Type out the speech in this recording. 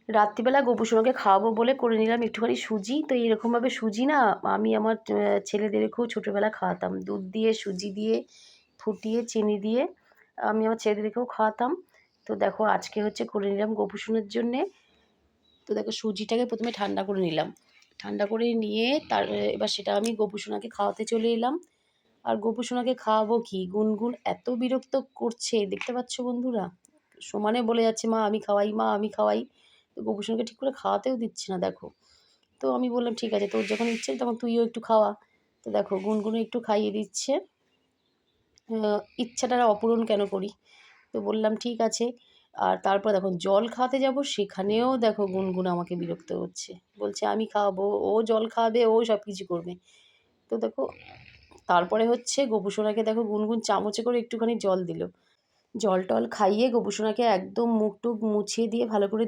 রাত্রিবেলা গোপুসোনাকে খাওয়াবো বলে করে নিলাম একটুখানি সুজি। তো এরকমভাবে সুজি না আমি আমার ছেলেদেরকেও ছোটোবেলা খাওয়াতাম, দুধ দিয়ে সুজি দিয়ে ফুটিয়ে চিনি দিয়ে আমি আমার ছেলেদেরকেও খাওয়াতাম। তো দেখো আজকে হচ্ছে করে নিলাম গোপুসোনার জন্যে। তো দেখো সুজিটাকে প্রথমে ঠান্ডা করে নিলাম, ঠান্ডা করে নিয়ে এবার সেটা আমি গোপুসোনাকে খাওয়াতে চলে এলাম। আর গোপুসোনাকে খাওয়াবো কি, গুনগুন এত বিরক্ত করছে দেখতে পাচ্ছ বন্ধুরা, সমানে বলে যাচ্ছে মা আমি খাওয়াই, মা আমি খাওয়াই। তো গোপুসোনাকে ঠিক করে খাওয়াতেও দিচ্ছে না দেখো। তো আমি বললাম ঠিক আছে, তোর যখন ইচ্ছে তখন তুইও একটু খাওয়া। তো দেখো গুনগুনে একটু খাইয়ে দিচ্ছে, ইচ্ছাটা অপূরণ কেন করি। তো বললাম ঠিক আছে। আর তারপর দেখো জল খাওয়াতে যাব, সেখানেও দেখো গুনগুন আমাকে বিরক্ত হচ্ছে, বলছে আমি খাওয়াবো, ও জল খাওয়াবে, ও সব কিছু করবে। তো দেখো তারপরে হচ্ছে গোপুসোনাকে দেখো গুনগুন চামচে করে একটুখানি জল দিল, জল টল খাইয়ে গোপুসোনাকে একদম মুখ টুক মুছিয়ে দিয়ে ভালো করে